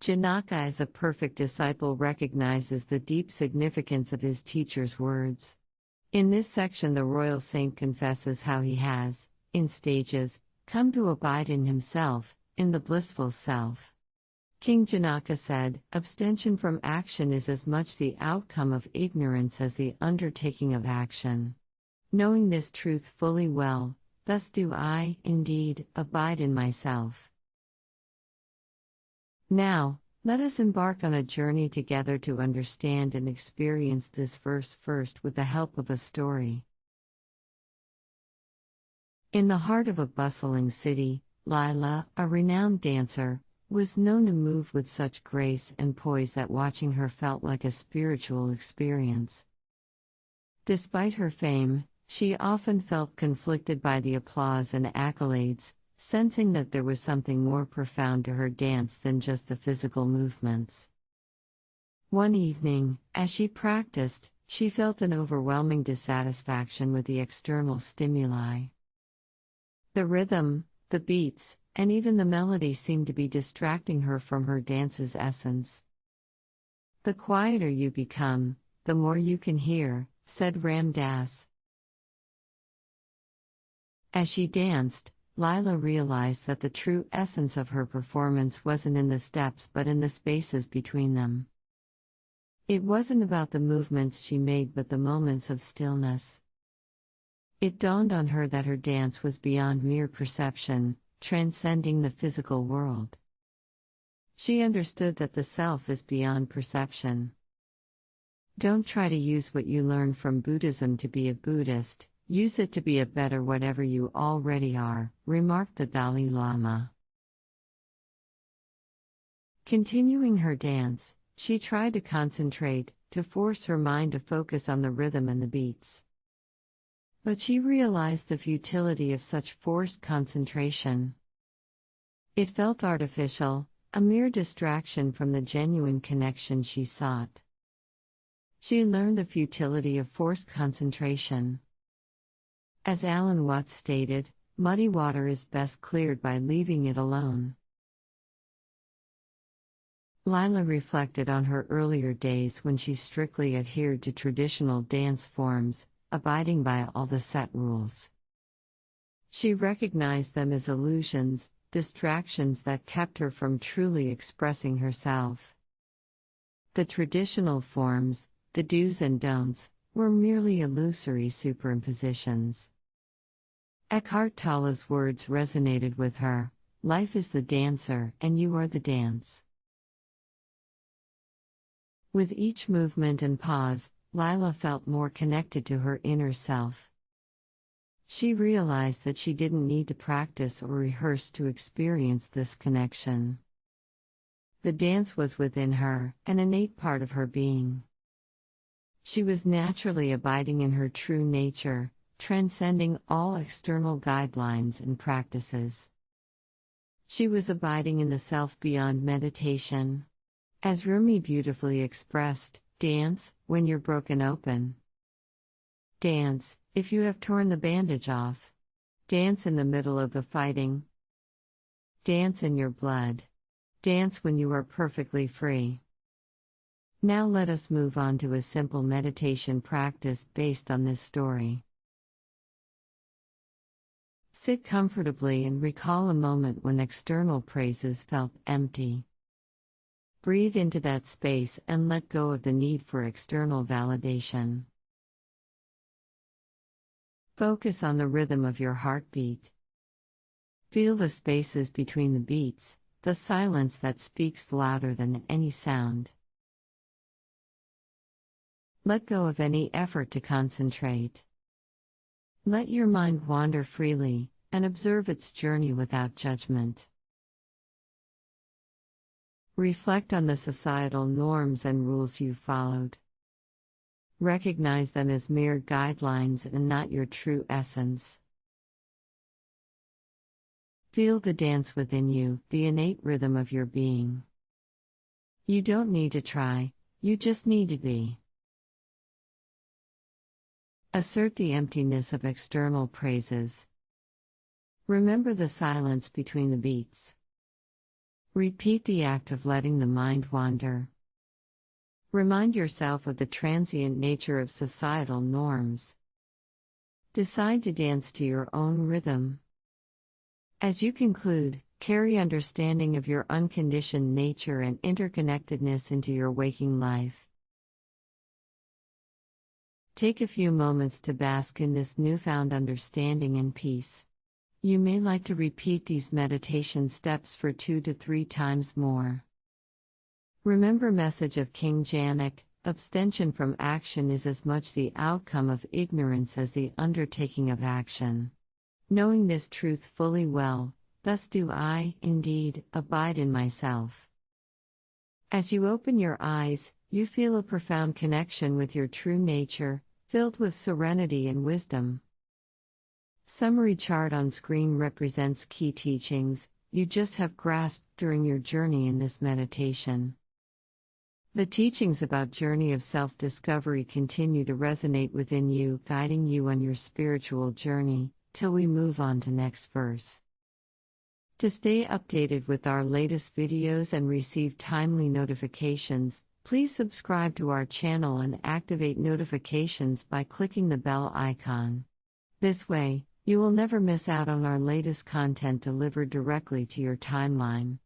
Janaka, as a perfect disciple, recognizes the deep significance of his teacher's words. In this section, the royal saint confesses how he has, in stages, come to abide in himself, in the blissful self. King Janaka said, "Abstention from action is as much the outcome of ignorance as the undertaking of action. Knowing this truth fully well, thus do I, indeed, abide in myself." Now, let us embark on a journey together to understand and experience this verse first with the help of a story. In the heart of a bustling city, Lila, a renowned dancer, was known to move with such grace and poise that watching her felt like a spiritual experience. Despite her fame, she often felt conflicted by the applause and accolades, sensing that there was something more profound to her dance than just the physical movements. One evening, as she practiced, she felt an overwhelming dissatisfaction with the external stimuli. The rhythm, the beats, and even the melody seemed to be distracting her from her dance's essence. "The quieter you become, the more you can hear," said Ram Dass. As she danced, Lila realized that the true essence of her performance wasn't in the steps but in the spaces between them. It wasn't about the movements she made but the moments of stillness. It dawned on her that her dance was beyond mere perception, transcending the physical world. She understood that the self is beyond perception. Don't try to use what you learned from Buddhism to be a Buddhist. Use it to be a better whatever you already are, remarked the Dalai Lama. Continuing her dance, she tried to concentrate, to force her mind to focus on the rhythm and the beats. But she realized the futility of such forced concentration. It felt artificial, a mere distraction from the genuine connection she sought. She learned the futility of forced concentration. As Alan Watts stated, muddy water is best cleared by leaving it alone. Lila reflected on her earlier days when she strictly adhered to traditional dance forms, abiding by all the set rules. She recognized them as illusions, distractions that kept her from truly expressing herself. The traditional forms, the do's and don'ts, were merely illusory superimpositions. Eckhart Tolle's words resonated with her: "Life is the dancer, and you are the dance." With each movement and pause, Lila felt more connected to her inner self. She realized that she didn't need to practice or rehearse to experience this connection. The dance was within her, an innate part of her being. She was naturally abiding in her true nature, transcending all external guidelines and practices. She was abiding in the self beyond meditation. As Rumi beautifully expressed, dance when you're broken open. Dance if you have torn the bandage off. Dance in the middle of the fighting. Dance in your blood. Dance when you are perfectly free. Now let us move on to a simple meditation practice based on this story. Sit comfortably and recall a moment when external praises felt empty. Breathe into that space and let go of the need for external validation. Focus on the rhythm of your heartbeat. Feel the spaces between the beats, the silence that speaks louder than any sound. Let go of any effort to concentrate. Let your mind wander freely, and observe its journey without judgment. Reflect on the societal norms and rules you followed. Recognize them as mere guidelines and not your true essence. Feel the dance within you, the innate rhythm of your being. You don't need to try, you just need to be. Assert the emptiness of external praises. Remember the silence between the beats. Repeat the act of letting the mind wander. Remind yourself of the transient nature of societal norms. Decide to dance to your own rhythm. As you conclude, carry understanding of your unconditioned nature and interconnectedness into your waking life. Take a few moments to bask in this newfound understanding and peace. You may like to repeat these meditation steps for 2 to 3 times more. Remember message of King Janak, abstention from action is as much the outcome of ignorance as the undertaking of action. Knowing this truth fully well, thus do I, indeed, abide in myself. As you open your eyes, you feel a profound connection with your true nature, filled with serenity and wisdom. Summary chart on screen represents key teachings you just have grasped during your journey in this meditation. The teachings about journey of self-discovery continue to resonate within you, guiding you on your spiritual journey, till we move on to next verse. To stay updated with our latest videos and receive timely notifications, please subscribe to our channel and activate notifications by clicking the bell icon. This way, you will never miss out on our latest content delivered directly to your timeline.